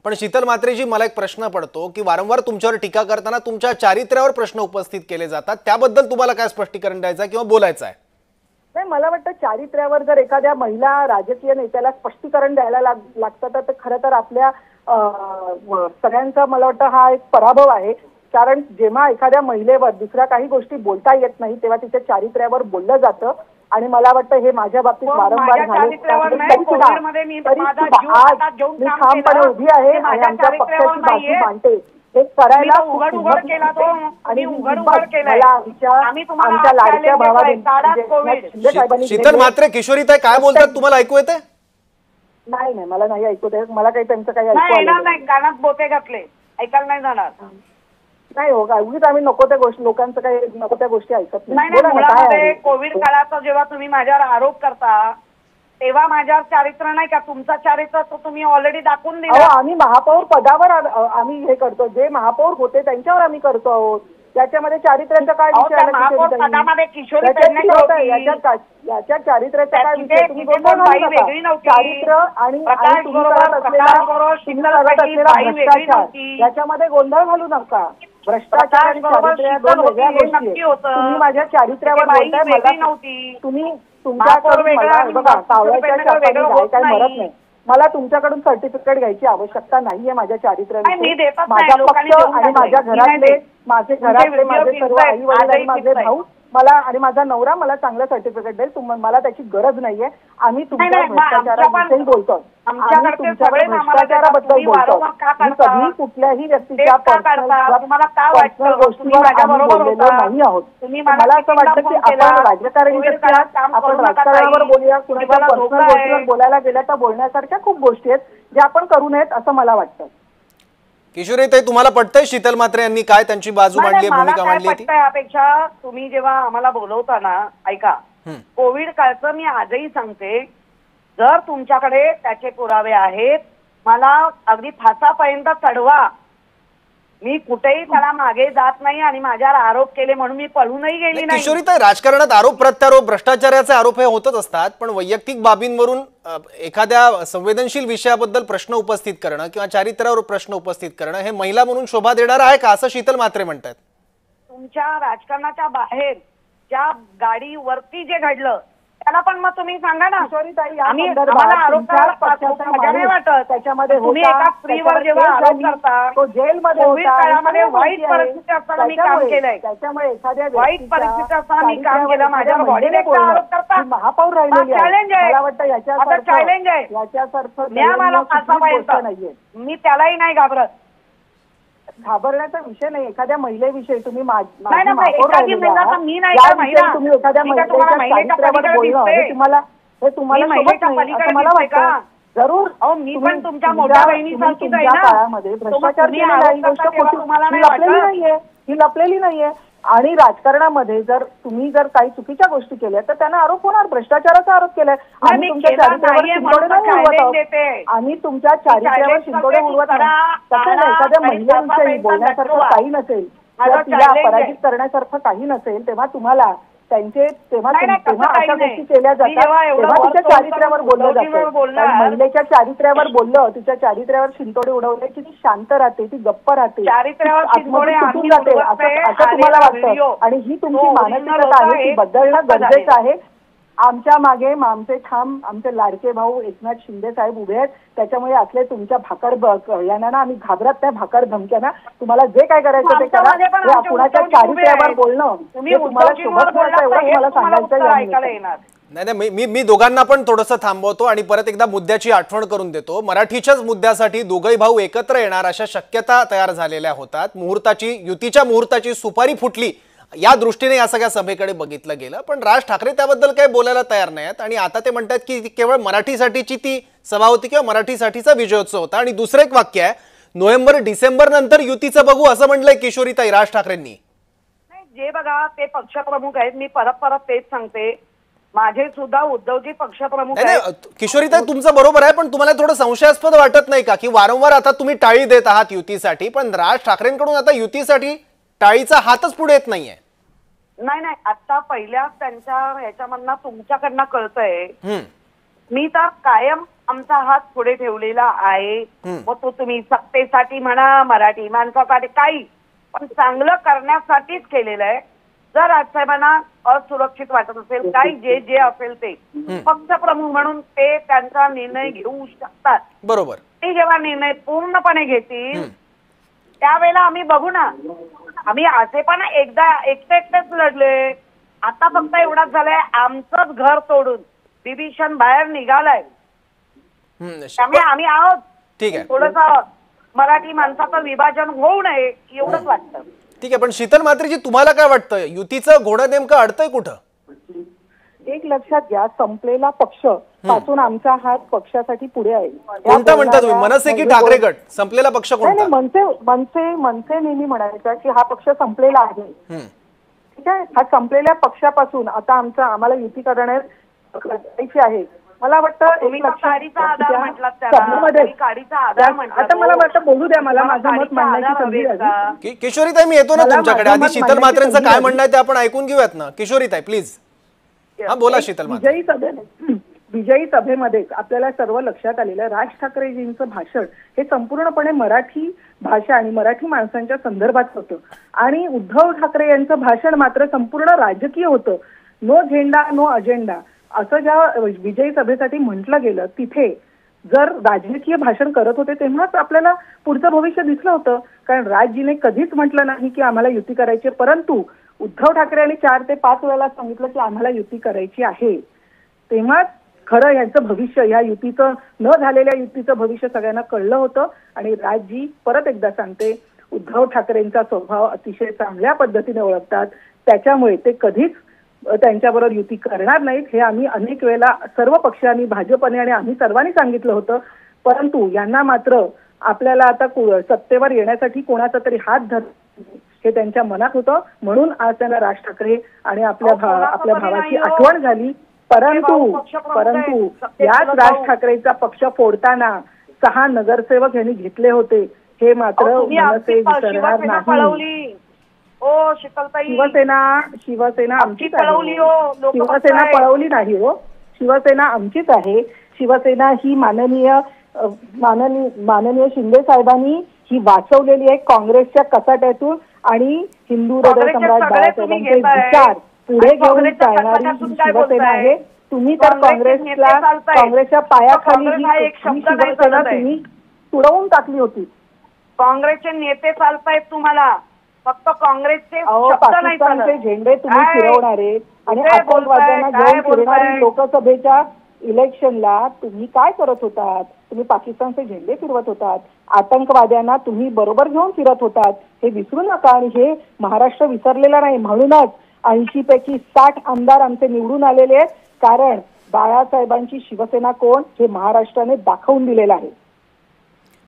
पण शीतल म्हात्रेजी, मला एक प्रश्न पडतो की वारंवार तुमच्यावर टीका करताना तुमच्या चारित्र्यावर प्रश्न उपस्थित केले जातात, त्याबद्दल तुम्हाला काय स्पष्टीकरण द्यायचं किंवा बोलायचं आहे? नाही, मला वाटतं चारित्र्यावर जर एखाद्या महिला राजकीय नेत्याला स्पष्टीकरण द्यायला लागतं तर खरं तर आपल्या सगळ्यांचा मला वाटतं हा एक पराभव आहे. कारण जेव्हा एखाद्या महिलेवर दुसऱ्या काही गोष्टी बोलता येत नाही तेव्हा तिच्या चारित्र्यावर बोललं जातं आणि मला वाटतं हे माझ्या बाबतीत वारंवार झाले. मी ठामपणे उभी आहे आणि आमच्या पक्षाची बाजू मांडते. हे करायला आमच्या लाडक्या भावाने शीतल म्हात्रे, किशोरीताई काय बोलतात तुम्हाला ऐकू येते? नाही, मला नाही ऐकू येत. मला काही त्यांचं काही ऐकू येणार नाही. कानात बोटे घातले, ऐकायला नाही जाणार. नाही हो, उगीच आम्ही नको त्या गोष्टी, लोकांचं काही नको त्या गोष्टी ऐकत नाही. कोविड काळाचा जेव्हा तुम्ही माझ्यावर आरोप करता तेव्हा माझ्यावर चारित्र्य नाही का? तुमचा चारित्र्य तो तुम्ही ऑलरेडी दाखवून दिला. आम्ही महापौर पदावर आम्ही हे करतो, जे महापौर होते त्यांच्यावर आम्ही करतो आहोत. त्याच्यामध्ये चारित्र्याचा काय विषय आहे? याच्या चारित्र्याचा काय विषय? तुम्ही चारित्र्य आणि याच्यामध्ये गोंधळ घालू नका. भ्रष्टाचार आणि चारित्र्य दोन वेगळ्या गोष्टी आहेत. तुम्ही माझ्या चारित्र्यावर बोलताय, मला तुम्ही तुमच्याकडून बघा, कावळ्याच्या शापाने काय मरत नाही. मला तुमच्याकडून सर्टिफिकेट घ्यायची आवश्यकता नाहीये माझ्या चारित्र्याविषयी. माझा पक्ष आणि माझ्या घरातले माझे सर्व आई वडील आणि माझे भाऊ मला आणि माझा नवरा मला चांगलं सर्टिफिकेट देईल. मला त्याची गरज नाहीये. आम्ही तुमच्या भ्रष्टाचाराविषयी बोलतो, आम्ही तुमच्याकडे भ्रष्टाचाराबद्दल बोलतो. कधी कुठल्याही व्यक्तीच्या पर्सनल गोष्टीवर बोललेलो नाही आहोत. मला असं वाटतं की आपण राजकारणी व्यक्ती आहात, आपण राजकारणावर बोलूया. कुणाच्या पर्सनल गोष्टीवर बोलायला गेल्या तर बोलण्यासारख्या खूप गोष्टी आहेत ज्या आपण करू नयेत असं मला वाटतं. किशोरीताई, तुम्हाला पटतंय शीतल म्हात्रे यांनी काय त्यांची बाजू मांडली, भूमिका मांडली? यापेक्षा तुम्ही जेव्हा आम्हाला बोलवता ना, ऐका, कोविड काळचं मी आजही सांगते, जर तुमच्याकडे त्याचे पुरावे आहेत मला अगदी फासापर्यंत चढवा. मी कुठेही त्याला मागे जात नाही आणि माझ्यावर आरोप केले म्हणून मी पळूनही गेली नाही. किशोरीताई, राजकारणात आरोप प्रत्यारोप, भ्रष्टाचाराचे आरोप हे होतच असतात, पण वैयक्तिक बाबींवरून एखाद्या संवेदनशील विषयाबद्दल प्रश्न उपस्थित करणं किंवा चारित्र्यावर प्रश्न उपस्थित करणं हे महिला म्हणून शोभा देणार आहे का, असं शीतल म्हात्रे म्हणतात? तुमच्या राजकारणाच्या बाहेर ज्या गाडीवरती जे घडलं त्याला पण मग तुम्ही सांगा ना. त्याच्यामध्ये तुम्ही एका स्त्रीवर जेव्हा आरोप करता, तो जेलमध्ये वाईट परिस्थिती असताना मी काम केलंय. त्याच्यामुळे एखाद्या वाईट परिस्थिती असताना मी काम केलं, माझ्यावर बॉडीने आरोप करता. महापौर राहिलेली चॅलेंज आहे, मला वाटतं चॅलेंज आहे. याच्यासारखं मला फासापर्यंत नाहीये. मी त्यालाही नाही घाबरत. घाबरण्याचा विषय नाही. एखाद्या महिलेविषयी तुम्ही तुम्ही एखाद्या महिलेच्या चारित्र्यावर बोलणं हे तुम्हाला मला वाटतं. जरूर मी पण तुमच्या मोठ्या बहिणीसारखीच आहे ना. काळामध्ये भ्रष्टाचार केलेला ही गोष्ट ही लपलेली नाहीये. आणि राजकारणामध्ये जर तुम्ही काही चुकीच्या गोष्टी केल्या तर त्यांना आरोप होणार. भ्रष्टाचाराचा आरोप केलाय. आम्ही तुमच्या चारित्र्यावर शिंतोडे नाही उडवत. आम्ही तुमच्या चारित्र्यावर शिंतोडे उडवत नाही. तसं एखाद्या महिलेविषयी बोलण्यासारखं काही नसेल, तिला पराजित करण्यासारखं काही नसेल, तेव्हा तुम्हाला तेव्हा अशा गोष्टी केल्या जातात, तेव्हा तिच्या चारित्र्यावर बोललं जातं. महिलेच्या चारित्र्यावर बोललं, तिच्या चारित्र्यावर शिंतोडे उडवले की ती शांत राहते, ती गप्प राहते, तुटून जाते असं तुम्हाला वाटतं. आणि ही तुमची मानसिकता आहे, ती बदलणं गरजेचं आहे. आमच्या मागे आमचे लाडके भाऊ एकनाथ शिंदे साहेब उभे आहेत. त्याच्यामुळे असले तुमच्या यांना आम्ही घाबरत त्या भाकर धमक्यांना. तुम्हाला जे काय करायचं ते करा. कुणाच्या चारित्र्यावर बोलणं तुम्हाला शोभत नसतं एवढंच मला सांगायचं. नाही, मी दोघांना पण थोडंसं थांबवतो आणि परत एकदा मुद्द्याची आठवण करून देतो. मराठीच्याच मुद्द्यासाठी दोघंही भाऊ एकत्र येणार अशा शक्यता तयार झालेल्या होतात. युतीच्या मुहूर्ताची सुपारी फुटली या दृष्टीने या सगळ्या सभेकडे बघितलं गेलं. पण राज ठाकरे त्याबद्दल काही बोलायला तयार नाहीत आणि आता ते म्हणतात की केवळ मराठीसाठीची ती सभा होती किंवा मराठीसाठीचा विजयोत्सव होता. आणि दुसरं एक वाक्य आहे, नोव्हेंबर डिसेंबर नंतर युतीचं बघू असं म्हटलंय किशोरीताई राज ठाकरेंनी. जे बघा ते पक्षप्रमुख आहेत. मी परत तेच सांगते, माझे सुद्धा उद्धवजी पक्षप्रमुख आहेत. किशोरीताई तुमचं बरोबर आहे, पण तुम्हाला थोडं संशयास्पद वाटत नाही का की वारंवार आता तुम्ही टाळी देत आहात युतीसाठी, पण राज ठाकरेंकडून आता युतीसाठी टाळीचा हातच पुढे येत नाहीये? नाही, आता पहिल्याच त्यांच्या ह्याच्यामधनं तुमच्याकडनं कळतंय. मी तर कायम आमचा हात पुढे ठेवलेला आहे. मग तो तुम्ही सत्तेसाठी म्हणा, मराठी माणसासाठी, काही पण चांगलं करण्यासाठीच केलेलं आहे. जर राजसाहेबांना असुरक्षित वाटत असेल, काही जे जे असेल ते पक्षप्रमुख म्हणून ते त्यांचा निर्णय घेऊ शकतात. बरोबर. ते जेव्हा निर्णय पूर्णपणे घेतील त्यावेळेला आम्ही बघू ना. आम्ही असे पण एकटेच लढले. आता फक्त एवढाच झालंय, आमचंच घर सोडून बिभीषण बाहेर निघालाय. त्यामुळे आम्ही आहोत. ठीक आहे. थोडंसं मराठी माणसाचं विभाजन होऊ नये एवढंच वाटतं. ठीक आहे, पण शीतल म्हात्रेजी तुम्हाला काय वाटतं, युतीचं घोडं नेमकं अडतंय कुठं? एक लक्षात घ्या, संपलेला पक्ष पासून आमचा हात पक्षासाठी पुढे आहे. कोणता म्हणता तुम्ही, मनसे की ठाकरे गट? संपलेला पक्ष कोणता? मनसे नेहमी म्हणायचा की हा पक्ष संपलेला आहे. ठीक आहे, हा संपलेल्या पक्षापासून आता आम्हाला युती करायची आहे. मला वाटतं आता मला वाटतं बोलू द्या, मला माझं मत मांडण्याची संधी आहे. किशोरीताई मी येतो ना तुमच्याकडे. आधी शीतल म्हात्रेंचं काय म्हणणं आहे ते आपण ऐकून घेऊयात ना. किशोरीताई प्लीज. हा बोला शीतल म्हात्रे. विजयी सभेमध्ये आपल्याला सर्व लक्षात आलेलं राज ठाकरेजींचं भाषण हे संपूर्णपणे मराठी भाषा आणि मराठी माणसांच्या संदर्भात होतं आणि उद्धव ठाकरे यांचं भाषण मात्र संपूर्ण राजकीय होतं. नो झेंडा नो अजेंडा असं ज्या विजयी सभेसाठी म्हटलं गेलं, तिथे जर राजकीय भाषण करत होते तेव्हाच आपल्याला पुढचं भविष्य दिसलं होतं. कारण राजजीने कधीच म्हटलं नाही की आम्हाला युती करायची, परंतु उद्धव ठाकरे यांनी 4 ते 5 वेळेला सांगितलं की आम्हाला युती करायची आहे. तेव्हाच खरं यांचं भविष्य, या युतीचं न झालेल्या युतीचं भविष्य सगळ्यांना कळलं होतं. आणि राजजी परत एकदा सांगते, उद्धव ठाकरेंचा स्वभाव अतिशय चांगल्या पद्धतीने ओळखतात. त्याच्यामुळे ते कधीच त्यांच्याबरोबर युती करणार नाहीत. हे आम्ही अनेक वेळेला सर्व पक्षांनी, भाजपने आणि आम्ही सर्वांनी सांगितलं होतं. परंतु यांना मात्र आपल्याला आता सत्तेवर येण्यासाठी कोणाचा तरी हात धर हे त्यांच्या मनात होतं. म्हणून आज त्यांना राज ठाकरे आणि आपल्या भावाची आठवण झाली. परंतु याच राज ठाकरेचा पक्ष फोडताना 6 नगरसेवक यांनी घेतले होते. हे मात्र मनसे विसरणार नाही. शिवसेना आमचीच आहे. शिवसेना पळवली नाही हो, शिवसेना आमचीच आहे. शिवसेना ही माननीय शिंदे साहेबांनी ही वाचवलेली आहे काँग्रेसच्या कचाट्यातून आणि हिंदू हृदय सम्राट बाळासाहेबांचे विचार पुढे घेऊन चालणारी ही शिवसेना आहे. तुम्ही तर काँग्रेसच्या पायाखाली ही शिवसेना तुम्ही तुडवून टाकली होती. काँग्रेसचे नेते चालतायत तुम्हाला, फक्त काँग्रेसचे पाकिस्तानचे झेंडे तुम्ही फिरवणारे आणि आतंकवाद्यांना घेऊन फिरणारी लोकसभेच्या इलेक्शनला तुम्ही काय करत होतात? तुम्ही पाकिस्तानचे झेंडे फिरवत होतात, आतंकवाद्यांना तुम्ही बरोबर घेऊन फिरत होतात. हे विसरू नका. आणि हे महाराष्ट्र विसरलेला नाही. म्हणूनच 80 पैकी 60 आमदार आमचे निवडून आलेले आहेत. कारण बाळासाहेबांची शिवसेना कोण हे महाराष्ट्राने दाखवून दिलेलं आहे.